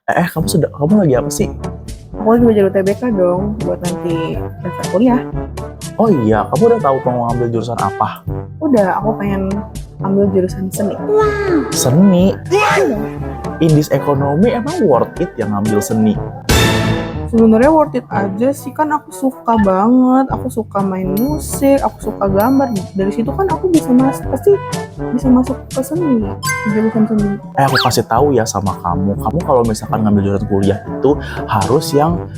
Kamu lagi apa sih? Aku lagi belajar UTBK dong, buat nanti daftar kuliah. Oh iya, kamu udah tahu mau ngambil jurusan apa? Udah, aku pengen ambil jurusan seni. Seni? Iya. Indis ekonomi emang worth it yang ngambil seni? Sebenarnya worth it aja sih, kan aku suka banget, aku suka main musik, aku suka gambar. Dari situ kan aku pasti bisa masuk ke seni, ke jurusan seni. Aku kasih tahu ya sama kamu kalau misalkan ngambil jurusan kuliah itu harus yang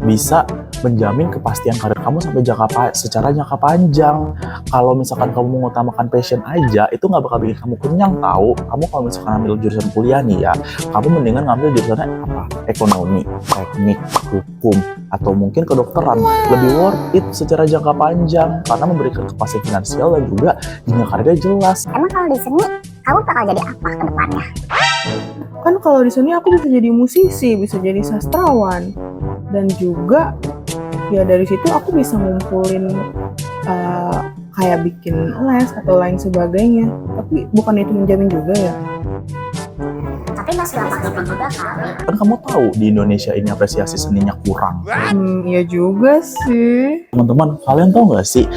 bisa menjamin kepastian karir kamu sampai secara jangka panjang. Kalau misalkan kamu mengutamakan passion aja, itu nggak bakal bikin kamu kenyang tahu. Kamu kalau misalkan ambil jurusan kuliah nih ya, kamu mendingan ngambil jurusannya apa? Ekonomi, teknik, hukum, atau mungkin kedokteran. Lebih worth it secara jangka panjang karena memberikan kepastian finansial dan juga jenjang karirnya jelas. Emang kalau di seni, kamu bakal jadi apa ke depannya? Kan kalau di sini aku bisa jadi musisi, bisa jadi sastrawan, dan juga ya dari situ aku bisa ngumpulin kayak bikin les atau lain sebagainya. Tapi bukan itu menjamin juga ya. Tapi masih gampang itu juga kali. Kan kamu tahu di Indonesia ini apresiasi seninya kurang. Iya juga sih. Teman-teman, kalian tahu nggak sih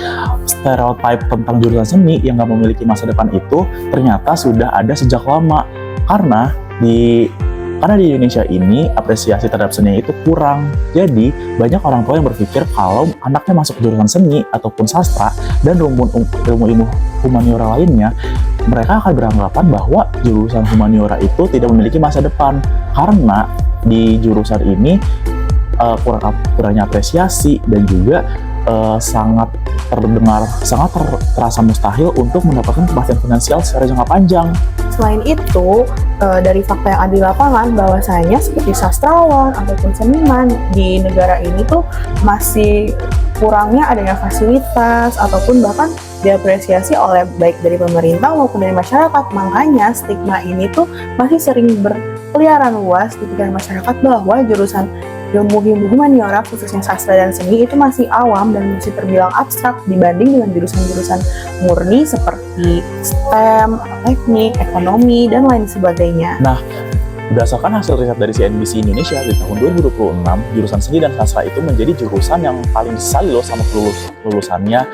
stereotip tentang jurusan seni yang nggak memiliki masa depan itu ternyata sudah ada sejak lama. Karena di Indonesia ini apresiasi terhadap seni itu kurang. Jadi banyak orang tua yang berpikir kalau anaknya masuk jurusan seni ataupun sastra dan ilmu humaniora lainnya, mereka akan beranggapan bahwa jurusan humaniora itu tidak memiliki masa depan karena di jurusan ini kurangnya apresiasi dan juga sangat terasa mustahil untuk mendapatkan kepastian finansial secara jangka panjang. Selain itu, dari fakta yang ada di lapangan bahwasanya seperti sastrawan ataupun seniman di negara ini tuh masih kurangnya adanya fasilitas ataupun bahkan diapresiasi oleh baik dari pemerintah maupun dari masyarakat. Makanya stigma ini tuh masih sering berkeliaran luas di pikiran masyarakat bahwa jurusan ilmu humaniora khususnya sastra dan seni itu masih awam dan masih terbilang abstrak dibanding dengan jurusan-jurusan murni seperti STEM, teknik, ekonomi, dan lain sebagainya. Nah, berdasarkan hasil riset dari CNBC Indonesia di tahun 2026, jurusan seni dan sastra itu menjadi jurusan yang paling disali loh sama lulusannya.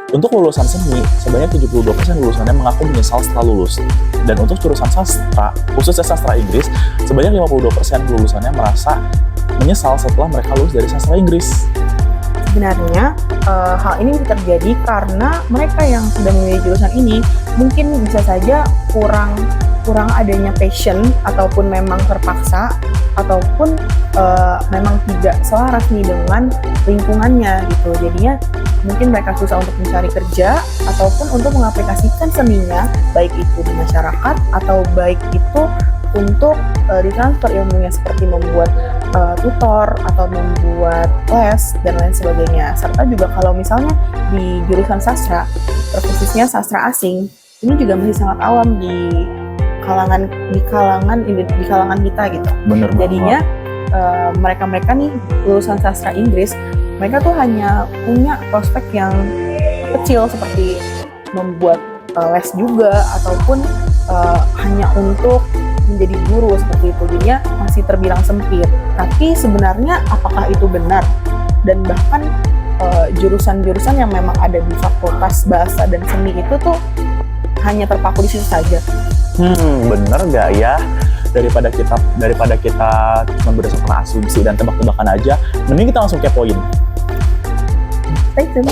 Untuk lulusan seni, sebanyak 72% lulusannya mengaku menyesal setelah lulus. Dan untuk jurusan sastra, khususnya sastra Inggris, sebanyak 52% lulusannya merasa menyesal setelah mereka lulus dari sastra Inggris. Sebenarnya hal ini bisa terjadi karena mereka yang sudah memilih jurusan ini mungkin bisa saja kurang adanya passion ataupun memang terpaksa ataupun memang tidak selaras nih dengan lingkungannya gitu. Jadinya mungkin mereka susah untuk mencari kerja ataupun untuk mengaplikasikan seninya, baik itu di masyarakat atau baik itu untuk ditransfer ilmunya seperti membuat tutor atau membuat les dan lain sebagainya. Serta juga kalau misalnya di jurusan sastra, terkhususnya sastra asing, ini juga masih sangat awam di kalangan kita gitu. Bener banget. Jadinya mereka nih lulusan sastra Inggris, mereka tuh hanya punya prospek yang kecil seperti membuat les juga ataupun hanya untuk menjadi guru seperti itu. Jadinya masih terbilang sempit. Tapi sebenarnya apakah itu benar? Dan bahkan jurusan-jurusan yang memang ada di fakultas bahasa dan seni itu tuh hanya terpaku di situ saja. Bener gak ya? Daripada kita cuma berdasarkan asumsi dan tebak-tebakan aja, mending kita langsung kepoin. Stay tune.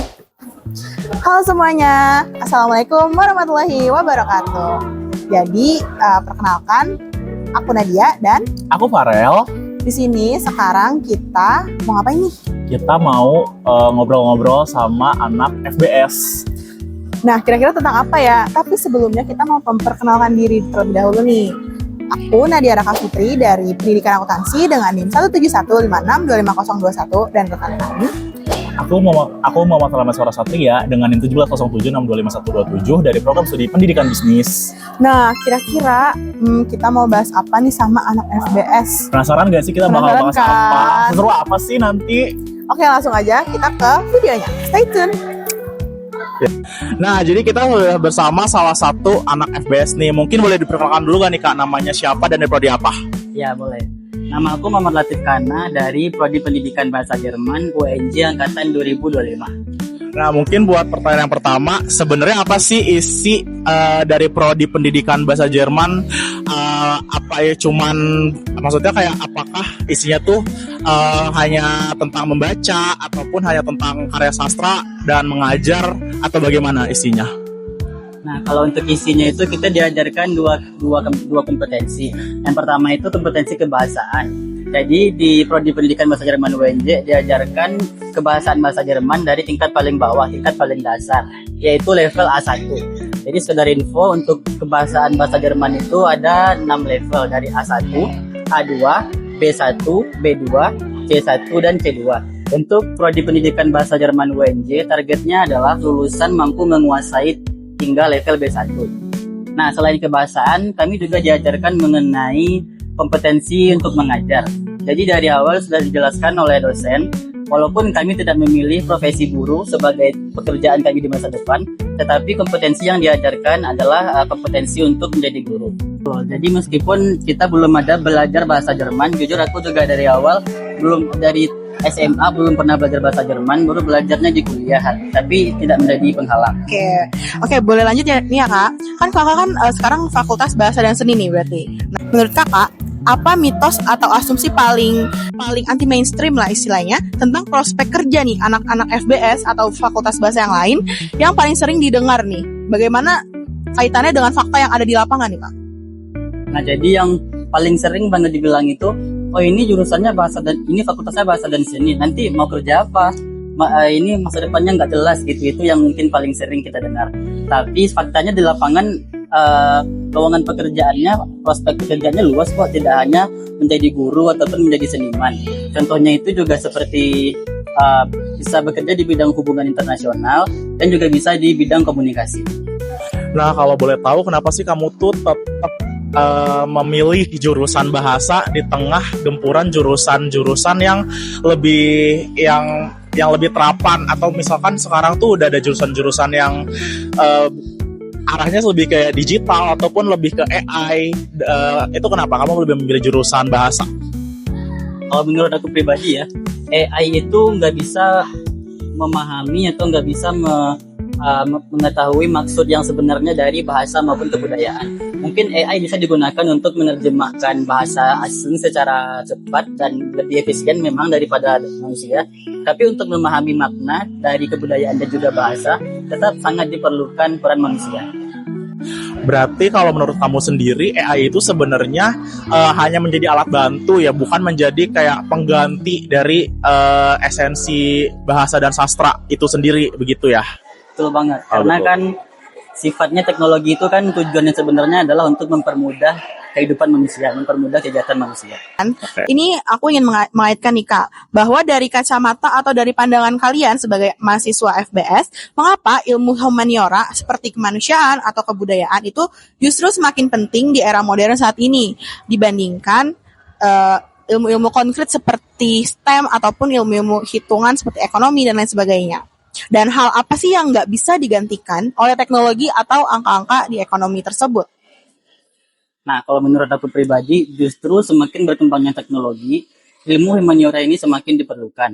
Halo semuanya, Assalamualaikum warahmatullahi wabarakatuh. Jadi perkenalkan, aku Nadia dan Aku Farel. di sini sekarang kita mau ngapain nih? Kita mau ngobrol-ngobrol sama anak FBS. Nah, kira-kira tentang apa ya? Tapi sebelumnya kita mau memperkenalkan diri terlebih dahulu nih. Aku Nadia Raka Putri dari Pendidikan Akuntansi dengan NIM 17156255021 dan rekan kami. Aku Muhammad Rahmat Satria dengan NIM 17072525127 dari program studi Pendidikan Bisnis. Nah, kira-kira kita mau bahas apa nih sama anak FBS? Penasaran gak sih kita bakal bahas Penasaran apa? kan? Seru apa sih nanti? Oke, langsung aja kita ke videonya. Stay tune. Nah, jadi kita sudah bersama salah satu anak FBS nih. Mungkin boleh diperkenalkan dulu gak nih Kak, namanya siapa dan dari prodi apa? Ya boleh. Nama aku Muhammad Latif Kana dari Prodi Pendidikan Bahasa Jerman UNJ Angkatan 2025. Nah, mungkin buat pertanyaan yang pertama, sebenarnya apa sih isi dari Prodi Pendidikan Bahasa Jerman? Apa ya, cuman maksudnya kayak apakah isinya tuh hanya tentang membaca ataupun hanya tentang karya sastra dan mengajar, atau bagaimana isinya? Nah, kalau untuk isinya itu kita diajarkan dua kompetensi. Yang pertama itu kompetensi kebahasaan. Jadi di Prodi Pendidikan Bahasa Jerman UNJ diajarkan kebahasaan bahasa Jerman dari tingkat paling bawah, tingkat paling dasar, yaitu level A1. Jadi sekedar info, untuk kebahasaan bahasa Jerman itu ada 6 level, dari A1, A2, B1, B2, C1, dan C2. Untuk Prodi Pendidikan Bahasa Jerman UNJ, targetnya adalah lulusan mampu menguasai hingga level B1. Nah, selain kebahasaan, kami juga diajarkan mengenai kompetensi untuk mengajar. Jadi dari awal sudah dijelaskan oleh dosen, walaupun kami tidak memilih profesi guru sebagai pekerjaan kami di masa depan, tetapi kompetensi yang diajarkan adalah kompetensi untuk menjadi guru. Jadi meskipun kita belum ada belajar bahasa Jerman, jujur aku juga dari awal dari SMA belum pernah belajar bahasa Jerman, baru belajarnya di kuliah, tapi tidak menjadi penghalang. Oke, boleh lanjut ya nih ya Kak. Kan Kakak kan sekarang Fakultas Bahasa dan Seni nih berarti. Nah, menurut Kakak, apa mitos atau asumsi paling anti mainstream lah istilahnya tentang prospek kerja nih anak-anak FBS atau Fakultas Bahasa yang lain yang paling sering didengar nih? Bagaimana kaitannya dengan fakta yang ada di lapangan nih Kak? Nah, jadi yang paling sering banget dibilang itu, oh ini jurusannya bahasa dan ini fakultasnya bahasa dan seni, nanti mau kerja apa? Ini masa depannya nggak jelas gitu. Itu yang mungkin paling sering kita dengar. Tapi faktanya di lapangan lowongan pekerjaannya, prospek pekerjaannya luas kok, tidak hanya menjadi guru ataupun menjadi seniman. Contohnya itu juga seperti bisa bekerja di bidang hubungan internasional dan juga bisa di bidang komunikasi. Nah, kalau boleh tahu, kenapa sih kamu tuh tetap memilih jurusan bahasa di tengah gempuran jurusan-jurusan yang lebih terapan, atau misalkan sekarang tuh udah ada jurusan-jurusan yang arahnya lebih kayak digital ataupun lebih ke AI, itu kenapa kamu lebih memilih jurusan bahasa? Kalau menurut aku pribadi ya, AI itu nggak bisa memahami atau nggak bisa mengetahui maksud yang sebenarnya dari bahasa maupun kebudayaan. Mungkin AI bisa digunakan untuk menerjemahkan bahasa asing secara cepat dan lebih efisien memang daripada manusia. Tapi untuk memahami makna dari kebudayaan dan juga bahasa, tetap sangat diperlukan peran manusia. Berarti kalau menurut kamu sendiri, AI itu sebenarnya hanya menjadi alat bantu ya, bukan menjadi kayak pengganti dari esensi bahasa dan sastra itu sendiri, begitu ya? Betul banget, karena betul. Kan sifatnya teknologi itu kan tujuannya sebenarnya adalah untuk mempermudah kehidupan manusia, mempermudah kegiatan manusia. Okay. Ini aku ingin mengaitkan nih Kak, bahwa dari kacamata atau dari pandangan kalian sebagai mahasiswa FBS, mengapa ilmu humaniora seperti kemanusiaan atau kebudayaan itu justru semakin penting di era modern saat ini dibandingkan ilmu-ilmu konkret seperti STEM ataupun ilmu-ilmu hitungan seperti ekonomi dan lain sebagainya? Dan hal apa sih yang nggak bisa digantikan oleh teknologi atau angka-angka di ekonomi tersebut? Nah, kalau menurut aku pribadi, justru semakin berkembangnya teknologi, ilmu humaniora ini semakin diperlukan.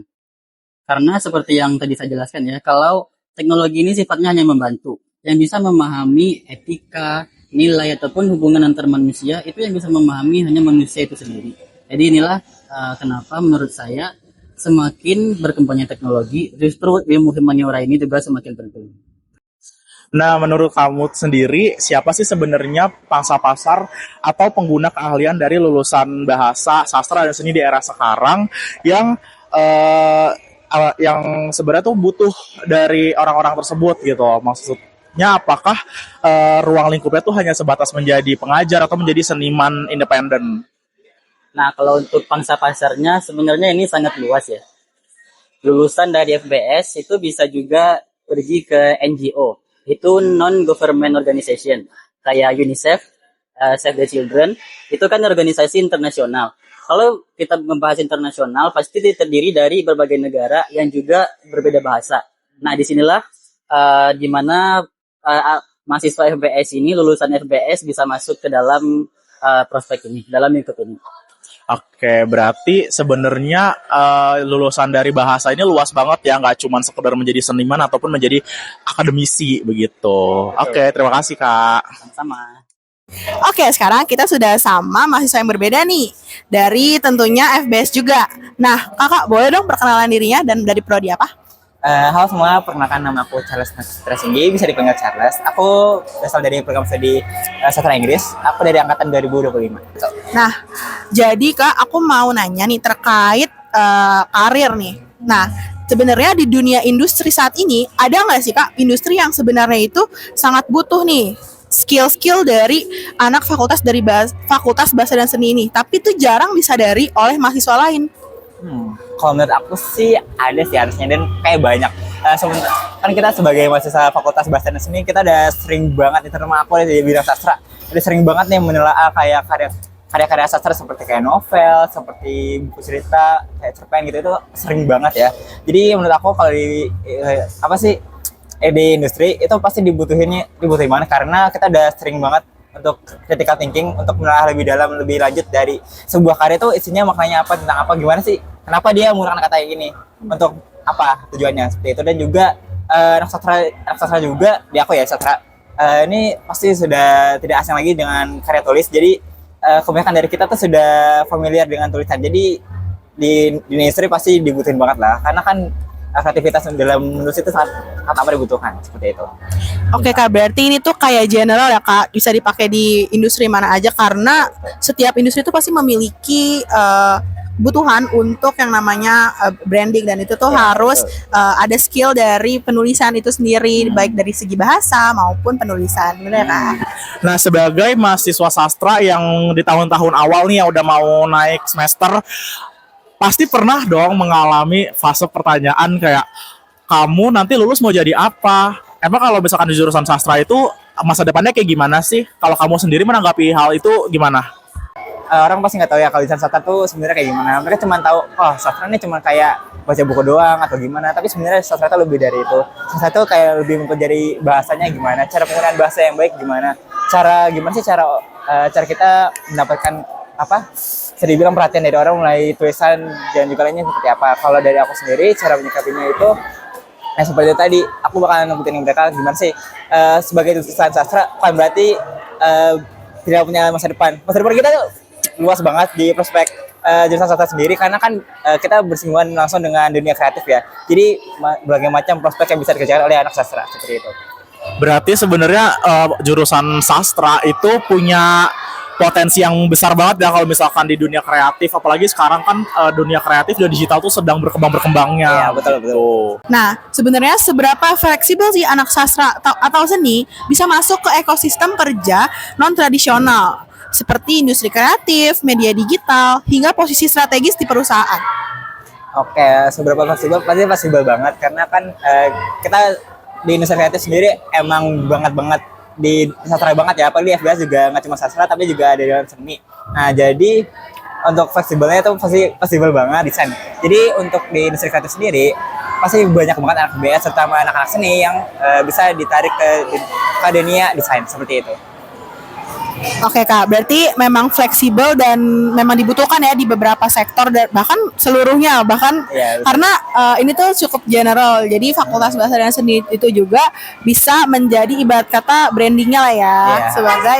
Karena seperti yang tadi saya jelaskan ya, kalau teknologi ini sifatnya hanya membantu. Yang bisa memahami etika, nilai, ataupun hubungan antar manusia, itu yang bisa memahami hanya manusia itu sendiri. Jadi inilah kenapa menurut saya, semakin berkembangnya teknologi, justru ilmu humaniora ini juga semakin penting. Nah, menurut kamu sendiri, siapa sih sebenarnya pangsa pasar atau pengguna keahlian dari lulusan bahasa, sastra, dan seni di era sekarang yang sebenarnya tuh butuh dari orang-orang tersebut gitu? Maksudnya apakah ruang lingkupnya tuh hanya sebatas menjadi pengajar atau menjadi seniman independen? Nah, kalau untuk pangsa pasarnya sebenarnya ini sangat luas ya. Lulusan dari FBS itu bisa juga pergi ke NGO. Itu non-government organization. Kayak UNICEF, Save the Children. Itu kan organisasi internasional. Kalau kita membahas internasional, pasti terdiri dari berbagai negara yang juga berbeda bahasa. Nah, disinilah di mana mahasiswa FBS ini, lulusan FBS bisa masuk ke dalam prospek ini, dalam lingkup ini. Oke, berarti sebenarnya lulusan dari bahasa ini luas banget ya, nggak cuma sekedar menjadi seniman ataupun menjadi akademisi begitu. Oke, terima kasih Kak. Sama-sama. Oke, sekarang kita sudah sama mahasiswa yang berbeda nih. Dari tentunya FBS juga. Nah, kakak boleh dong perkenalan dirinya dan dari prodi apa? Halo semua, perkenalkan nama aku Charles Tresinggi, bisa dipanggil Charles. Aku berasal dari program studi sastra Inggris. Aku dari angkatan 2025. Nah, jadi kak, aku mau nanya nih terkait karir nih. Nah, sebenarnya di dunia industri saat ini, ada nggak sih kak industri yang sebenarnya itu sangat butuh nih skill-skill dari anak fakultas bahasa dan seni ini, tapi itu jarang disadari oleh mahasiswa lain. Kalau menurut aku sih ada sih harusnya dan kayak banyak. Kan kita sebagai mahasiswa Fakultas Bahasa dan Seni kita udah sering banget, terutama aku di bidang sastra, udah sering banget nih menelaah kayak karya-karya sastra seperti kayak novel, seperti buku cerita, kayak cerpen gitu, itu sering banget ya. Jadi menurut aku kalau di di industri itu pasti dibutuhin banget karena kita udah sering banget untuk critical thinking, untuk menelaah lebih dalam, lebih lanjut dari sebuah karya itu isinya maknanya apa, tentang apa, gimana sih, kenapa dia menggunakan kata ini, untuk apa tujuannya, seperti itu. Dan juga anak sastra juga di aku ya sastra ini pasti sudah tidak asing lagi dengan karya tulis. Jadi kebanyakan dari kita tuh sudah familiar dengan tulisan. Jadi di industri pasti dibutuhin banget lah, karena kan kreativitas dalam menulis itu sangat amat dibutuhkan, seperti itu. Oke kak, berarti ini tuh kayak general ya kak, bisa dipakai di industri mana aja karena setiap industri itu pasti memiliki kebutuhan untuk yang namanya branding, dan itu tuh harus ada skill dari penulisan itu sendiri, baik dari segi bahasa maupun penulisan, benar kak? Nah, sebagai mahasiswa sastra yang di tahun-tahun awal nih yang udah mau naik semester, pasti pernah dong mengalami fase pertanyaan kayak, kamu nanti lulus mau jadi apa? Emang kalau misalkan di jurusan sastra itu masa depannya kayak gimana sih? Kalau kamu sendiri menanggapi hal itu gimana? Orang pasti nggak tahu ya kalau desain sastra tuh sebenarnya kayak gimana. Mereka cuma tahu, oh sastra ini cuma kayak baca buku doang atau gimana. Tapi sebenarnya sastra itu lebih dari itu. Sastra itu kayak lebih mempelajari bahasanya gimana, cara penggunaan bahasa yang baik gimana, cara kita mendapatkan apa? Bisa dibilang perhatian dari orang mulai tulisan dan juga lainnya seperti apa. Kalau dari aku sendiri cara menyikapinya itu seperti itu tadi, aku bakalan ngebutin mereka gimana sih sebagai tulisan sastra kan berarti tidak punya masa depan. Masa depan kita tuh luas banget di prospek jurusan sastra sendiri, karena kan kita bersinggungan langsung dengan dunia kreatif ya. Jadi berbagai macam prospek yang bisa dikerjakan oleh anak sastra seperti itu. Berarti sebenarnya jurusan sastra itu punya potensi yang besar banget ya kalau misalkan di dunia kreatif, apalagi sekarang kan dunia kreatif dan digital tuh sedang berkembangnya. Iya, betul. Nah, sebenarnya seberapa fleksibel sih anak sastra atau seni bisa masuk ke ekosistem kerja non-tradisional seperti industri kreatif, media digital, hingga posisi strategis di perusahaan? Oke, seberapa fleksibel? Pasti fleksibel banget, karena kan kita di industri kreatif sendiri emang banget di sastra banget ya, apalagi FBS juga nggak cuma sastra tapi juga ada dalam seni. Nah, jadi untuk fleksibelnya itu pasti fleksibel banget desain. Jadi untuk di industri kreatif sendiri pasti banyak banget anak FBS terutama anak-anak seni yang bisa ditarik ke dunia desain seperti itu. Oke kak, berarti memang fleksibel dan memang dibutuhkan ya di beberapa sektor dan bahkan seluruhnya, Ya, karena ini tuh cukup general. Jadi Fakultas Bahasa dan Seni itu juga bisa menjadi ibarat kata brandingnya lah ya, sebagai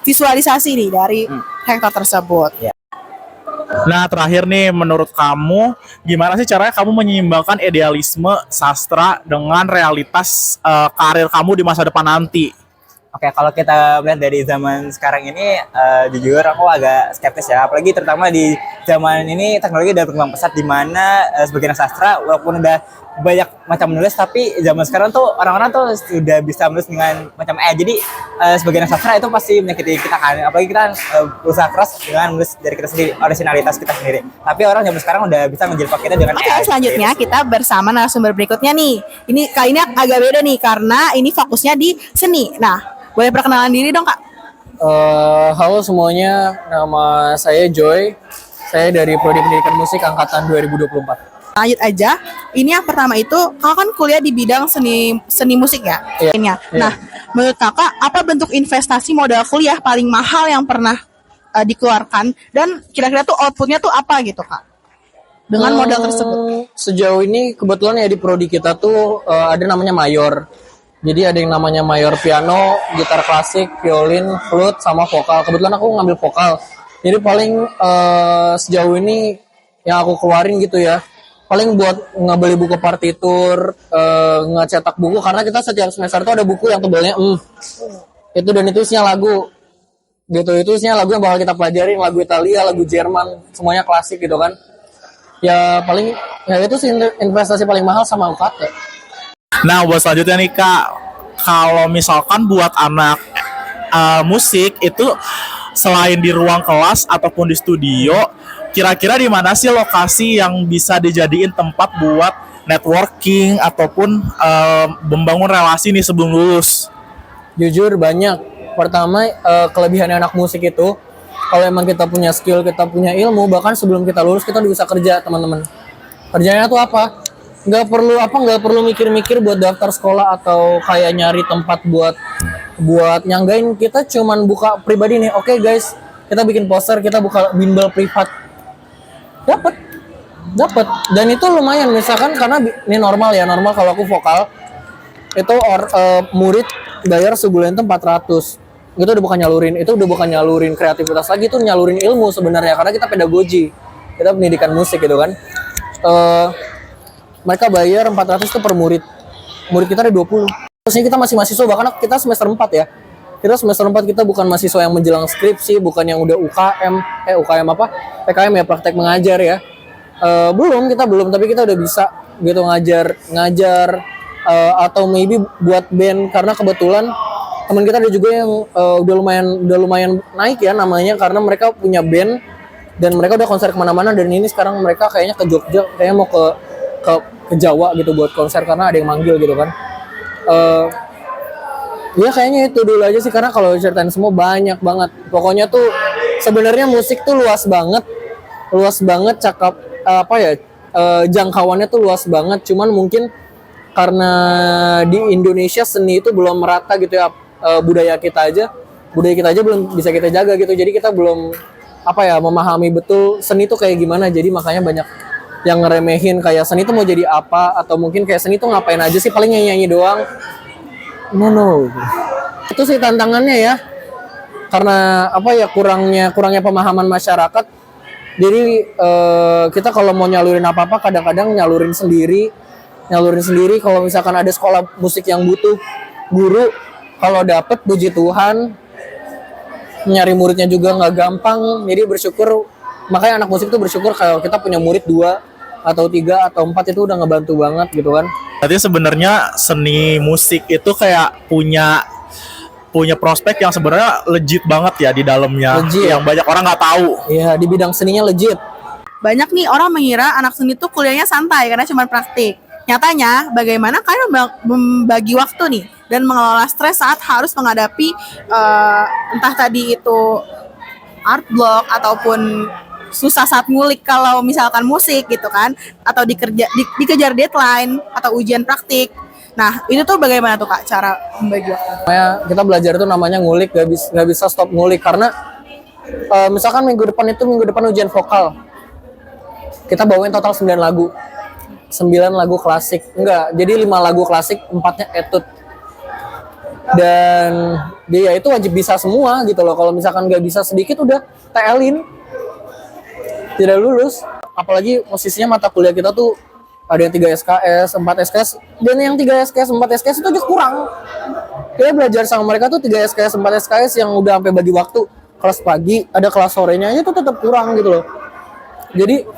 visualisasi nih dari sektor tersebut. Nah, terakhir nih, menurut kamu gimana sih caranya kamu menyeimbangkan idealisme sastra dengan realitas karir kamu di masa depan nanti? Oke, kalau kita melihat dari zaman sekarang ini, jujur aku agak skeptis ya. Apalagi terutama di zaman ini teknologi udah berkembang pesat, di mana sebagai anak sastra walaupun udah banyak macam menulis, tapi zaman sekarang tuh orang-orang tuh sudah bisa menulis dengan macam jadi sebagai anak sastra itu pasti menyakiti kita kan. Apalagi kita berusaha keras dengan menulis dari kita sendiri, originalitas kita sendiri. Tapi orang zaman sekarang udah bisa menjilbab kita dengan Oke, selanjutnya kita bersama narasumber berikutnya nih. Ini kali ini agak beda nih karena ini fokusnya di seni. Nah, boleh perkenalan diri dong kak? Halo semuanya, nama saya Joy. Saya dari Prodi Pendidikan Musik angkatan 2024. Lanjut aja. Ini yang pertama itu kakak kan kuliah di bidang seni musik ya. Iya. Nah, menurut kakak apa bentuk investasi modal kuliah paling mahal yang pernah dikeluarkan dan kira-kira tuh outputnya tuh apa gitu Kak dengan modal tersebut? Sejauh ini kebetulan ya di prodi kita tuh ada namanya mayor. Jadi ada yang namanya mayor piano, gitar klasik, violin, flute, sama vokal. Kebetulan aku ngambil vokal. Jadi paling sejauh ini yang aku keluarin gitu ya, paling buat ngebeli buku partitur, ngecetak buku, karena kita setiap semester tuh ada buku yang tebalnya itu, dan itu isinya lagu gitu. Itu isinya lagu yang bakal kita pelajarin, lagu Italia, lagu Jerman, semuanya klasik gitu kan. Ya paling ya itu sih investasi paling mahal sama UKT. Nah, buat selanjutnya nih Kak, kalau misalkan buat anak musik itu selain di ruang kelas ataupun di studio, kira-kira di mana sih lokasi yang bisa dijadiin tempat buat networking ataupun membangun relasi nih sebelum lulus? Jujur banyak. Pertama, kelebihannya anak musik itu, kalau emang kita punya skill, kita punya ilmu, bahkan sebelum kita lulus kita udah bisa kerja, teman-teman. Kerjanya tuh apa? Nggak perlu mikir-mikir buat daftar sekolah atau kayak nyari tempat buat nyanggain. Kita cuman buka pribadi nih. Oke, guys, kita bikin poster, kita buka bimbel privat. Dapat. Dan itu lumayan, misalkan karena ini normal kalau aku vokal itu murid bayar sebulan itu 400. Itu udah bukan nyalurin kreativitas lagi, itu nyalurin ilmu sebenarnya, karena kita pedagogi, kita pendidikan musik gitu kan. Mereka bayar 400 itu per murid kita ada 20. Terus ini kita masih mahasiswa, bahkan kita semester 4 ya. Kita semester 4, kita bukan mahasiswa yang menjelang skripsi, bukan yang udah UKM apa? PKM ya, praktek mengajar ya. Kita belum, tapi kita udah bisa gitu ngajar atau maybe buat band, karena kebetulan teman kita ada juga yang udah lumayan naik ya namanya, karena mereka punya band dan mereka udah konser kemana-mana, dan ini sekarang mereka kayaknya ke Jogja, kayaknya mau ke Jawa gitu buat konser karena ada yang manggil gitu kan. Ya kayaknya itu dulu aja sih, karena kalau ceritain semua banyak banget. Pokoknya tuh sebenarnya musik tuh luas banget cakap jangkauannya tuh luas banget. Cuman mungkin karena di Indonesia seni itu belum merata gitu ya, budaya kita aja belum bisa kita jaga gitu. Jadi kita belum memahami betul seni itu kayak gimana. Jadi makanya banyak yang ngeremehin kayak seni itu mau jadi apa, atau mungkin kayak seni itu ngapain aja sih, paling nyanyi doang. No. Itu sih tantangannya ya. Karena kurangnya pemahaman masyarakat. Jadi kita kalau mau nyalurin apa-apa kadang-kadang nyalurin sendiri. Kalau misalkan ada sekolah musik yang butuh guru, kalau dapet puji Tuhan, nyari muridnya juga nggak gampang. Jadi bersyukur, makanya anak musik tuh bersyukur kalau kita punya murid 2 atau 3 atau 4 itu udah ngebantu banget gitu kan. Berarti sebenarnya seni musik itu kayak punya prospek yang sebenarnya legit banget ya di dalamnya, yang banyak orang nggak tahu. Iya, di bidang seninya legit. Banyak nih orang mengira anak seni tuh kuliahnya santai karena cuma praktik. Nyatanya, bagaimana kalian membagi waktu nih dan mengelola stres saat harus menghadapi entah tadi itu art block ataupun susah saat ngulik kalau misalkan musik gitu kan, atau dikejar deadline atau ujian praktik. Nah, itu tuh bagaimana tuh Kak cara membagi waktu? Kita belajar itu namanya ngulik, gak bisa stop ngulik, karena misalkan minggu depan ujian vokal. Kita bawain total 9 lagu. 9 lagu klasik. Enggak, jadi 5 lagu klasik, 4-nya etude. Dan dia itu wajib bisa semua gitu loh. Kalau misalkan gak bisa sedikit udah TL-in. Tidak lulus. Apalagi posisinya mata kuliah kita tuh ada yang 3 SKS, 4 SKS, dan yang 3 SKS, 4 SKS itu aja kurang. Kita belajar sama mereka tuh 3 SKS, 4 SKS yang udah sampai bagi waktu. Kelas pagi, ada kelas sorenya aja tuh tetap kurang gitu loh. Jadi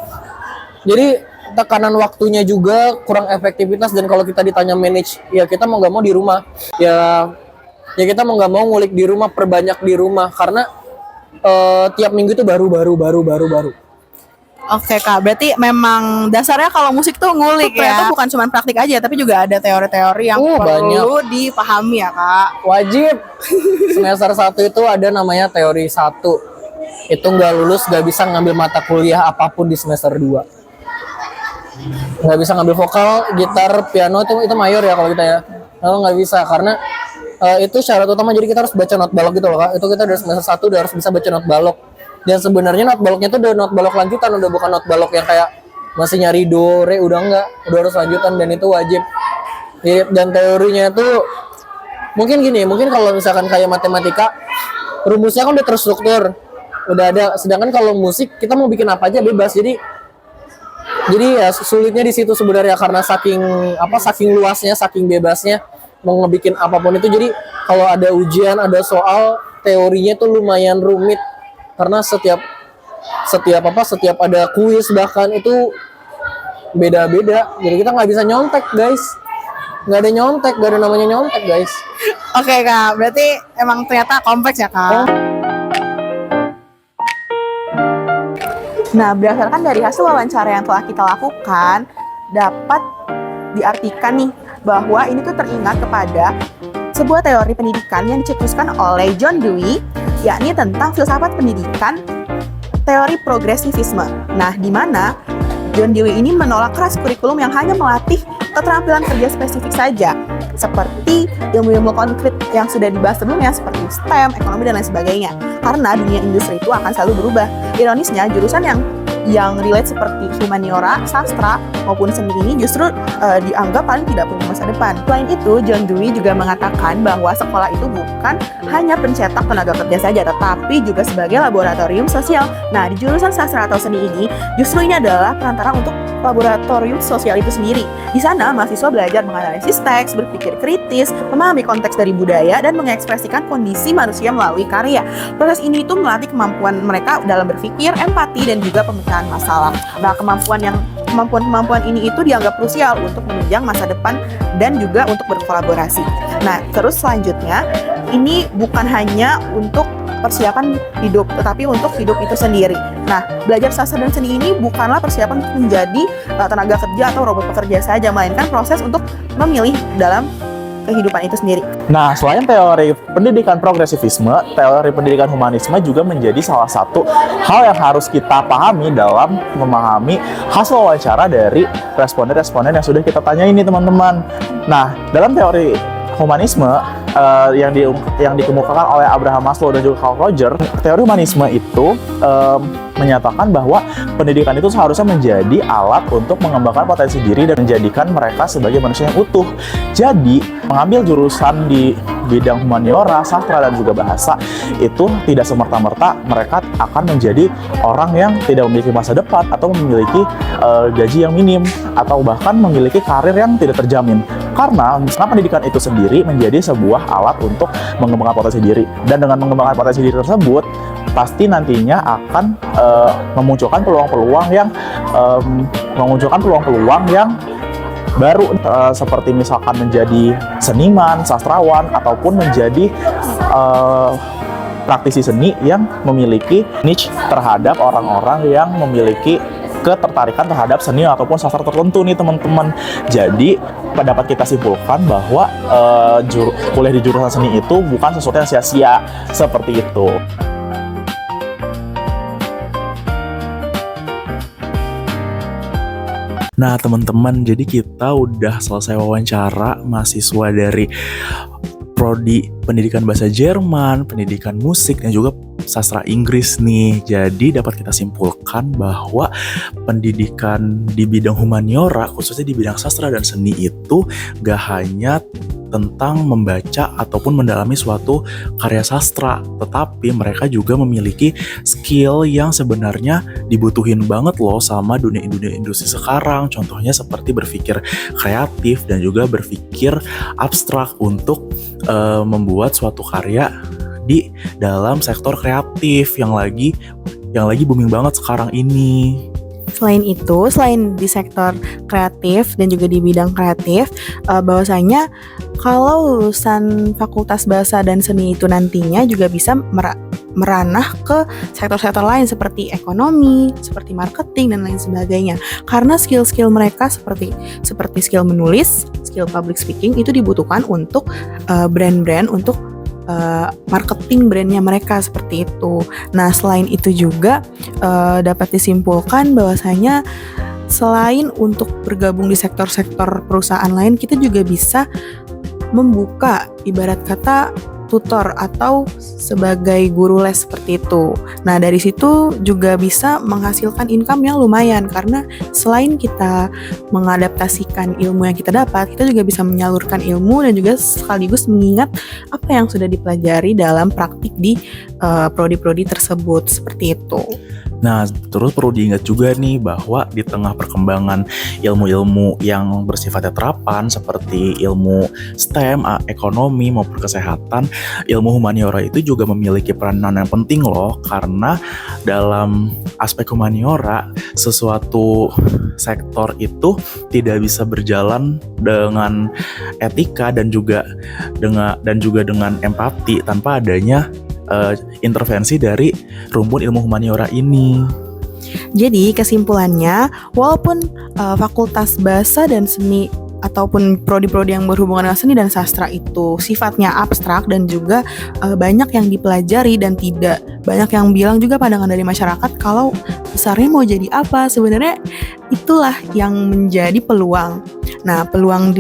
tekanan waktunya juga kurang efektivitas, dan kalau kita ditanya manage, ya kita mau nggak mau di rumah. Ya kita mau nggak mau ngulik di rumah, perbanyak di rumah, karena tiap minggu itu baru. Oke Kak, berarti memang dasarnya kalau musik tuh ngulik ya. Ternyata bukan cuma praktik aja, tapi juga ada teori-teori yang perlu dipahami ya Kak. Wajib. Semester 1 itu ada namanya teori 1. Itu nggak lulus, nggak bisa ngambil mata kuliah apapun di semester 2. Nggak bisa ngambil vokal, gitar, piano, itu mayor ya kalau kita ya. Lalu nggak bisa, karena itu syarat utama. Jadi kita harus baca not balok gitu loh Kak. Itu kita dari semester 1 udah harus bisa baca not balok. Dan sebenarnya not baloknya tuh udah not balok lanjutan, udah bukan not balok yang kayak masih nyari do, re, udah enggak, udah harus lanjutan dan itu wajib. Dan teorinya tuh mungkin gini, mungkin kalau misalkan kayak matematika, rumusnya kan udah terstruktur, udah ada. Sedangkan kalau musik kita mau bikin apa aja bebas. Jadi ya sulitnya di situ sebenarnya karena saking luasnya, saking bebasnya mau ngebikin apapun itu. Jadi kalau ada ujian, ada soal, teorinya tuh lumayan rumit karena setiap ada kuis bahkan itu beda-beda. Jadi kita nggak bisa nyontek guys, nggak ada nyontek, nggak ada namanya nyontek guys. Oke Kak, berarti emang ternyata kompleks ya Kak. Nah, berdasarkan dari hasil wawancara yang telah kita lakukan, dapat diartikan nih bahwa ini tuh teringat kepada sebuah teori pendidikan yang dicetuskan oleh John Dewey, yakni tentang filsafat pendidikan teori progresivisme. Nah, di mana John Dewey ini menolak keras kurikulum yang hanya melatih keterampilan kerja spesifik saja, seperti ilmu-ilmu konkret yang sudah dibahas sebelumnya seperti STEM, ekonomi, dan lain sebagainya. Karena dunia industri itu akan selalu berubah. Ironisnya, jurusan yang relate seperti humaniora, sastra, maupun seni ini justru dianggap paling tidak punya masa depan. Selain itu, John Dewey juga mengatakan bahwa sekolah itu bukan hanya pencetak tenaga kerja saja, tetapi juga sebagai laboratorium sosial. Nah, di jurusan sastra atau seni ini, justru ini adalah perantara untuk laboratorium sosial itu sendiri. Di sana, mahasiswa belajar menganalisis teks, berpikir kritis, memahami konteks dari budaya, dan mengekspresikan kondisi manusia melalui karya. Proses ini itu melatih kemampuan mereka dalam berpikir, empati, dan juga pemecahan masalah. Nah, kemampuan ini itu dianggap krusial untuk menunjang masa depan dan juga untuk berkolaborasi. Nah, terus selanjutnya, ini bukan hanya untuk persiapan hidup, tetapi untuk hidup itu sendiri. Nah, belajar sastra dan seni ini bukanlah persiapan untuk menjadi tenaga kerja atau robot pekerja saja, melainkan proses untuk memilih dalam kehidupan itu sendiri. Nah, selain teori pendidikan progresivisme, teori pendidikan humanisme juga menjadi salah satu hal yang harus kita pahami dalam memahami hasil wawancara dari responden-responden yang sudah kita tanya ini, teman-teman. Nah, dalam teori humanisme yang dikemukakan oleh Abraham Maslow dan juga Carl Rogers, teori humanisme itu menyatakan bahwa pendidikan itu seharusnya menjadi alat untuk mengembangkan potensi diri dan menjadikan mereka sebagai manusia yang utuh. Jadi, mengambil jurusan di bidang humaniora, sastra, dan juga bahasa itu tidak semerta-merta mereka akan menjadi orang yang tidak memiliki masa depan atau memiliki gaji yang minim atau bahkan memiliki karir yang tidak terjamin. Karena pendidikan itu sendiri menjadi sebuah alat untuk mengembangkan potensi diri. Dan dengan mengembangkan potensi diri tersebut, pasti nantinya akan memunculkan peluang-peluang yang baru, seperti misalkan menjadi seniman, sastrawan, ataupun menjadi praktisi seni yang memiliki niche terhadap orang-orang yang memiliki ketertarikan terhadap seni ataupun sastra tertentu nih, teman-teman. Jadi dapat kita simpulkan bahwa kuliah di jurusan seni itu bukan sesuatu yang sia-sia seperti itu. Nah, teman-teman, jadi kita udah selesai wawancara mahasiswa dari prodi pendidikan bahasa Jerman, pendidikan musik, dan juga sastra Inggris nih. Jadi dapat kita simpulkan bahwa pendidikan di bidang humaniora, khususnya di bidang sastra dan seni itu gak hanya tentang membaca ataupun mendalami suatu karya sastra, tetapi mereka juga memiliki skill yang sebenarnya dibutuhin banget loh sama dunia industri sekarang. Contohnya seperti berpikir kreatif dan juga berpikir abstrak untuk membuat suatu karya di dalam sektor kreatif yang lagi booming banget sekarang ini. Selain itu, selain di sektor kreatif dan juga di bidang kreatif, bahwasanya kalau lulusan Fakultas Bahasa dan Seni itu nantinya juga bisa meranah ke sektor-sektor lain seperti ekonomi, seperti marketing, dan lain sebagainya. Karena skill-skill mereka seperti skill menulis, skill public speaking itu dibutuhkan untuk brand-brand, untuk marketing brandnya mereka seperti itu. Nah, selain itu juga dapat disimpulkan bahwasanya selain untuk bergabung di sektor-sektor perusahaan lain, kita juga bisa membuka, ibarat kata, tutor atau sebagai guru les seperti itu. Nah, dari situ juga bisa menghasilkan income yang lumayan karena selain kita mengadaptasikan ilmu yang kita dapat, kita juga bisa menyalurkan ilmu dan juga sekaligus mengingat apa yang sudah dipelajari dalam praktik di prodi-prodi tersebut seperti itu. Nah, terus perlu diingat juga nih bahwa di tengah perkembangan ilmu-ilmu yang bersifatnya terapan seperti ilmu STEM, ekonomi maupun kesehatan, ilmu humaniora itu juga memiliki peranan yang penting loh, karena dalam aspek humaniora sesuatu sektor itu tidak bisa berjalan dengan etika dan juga dengan empati tanpa adanya intervensi dari rumpun ilmu humaniora ini. Jadi kesimpulannya, walaupun fakultas bahasa dan seni ataupun prodi-prodi yang berhubungan dengan seni dan sastra itu sifatnya abstrak dan juga banyak yang dipelajari dan tidak banyak yang bilang juga pandangan dari masyarakat kalau besarnya mau jadi apa, sebenarnya itulah yang menjadi peluang. Nah, peluang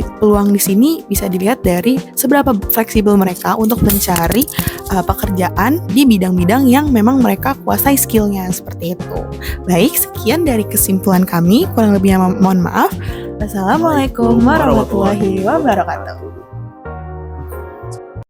di sini bisa dilihat dari seberapa fleksibel mereka untuk mencari pekerjaan di bidang-bidang yang memang mereka kuasai skillnya seperti itu. Baik, sekian dari kesimpulan kami. Kurang lebihnya mohon maaf. Wassalamualaikum warahmatullahi wabarakatuh.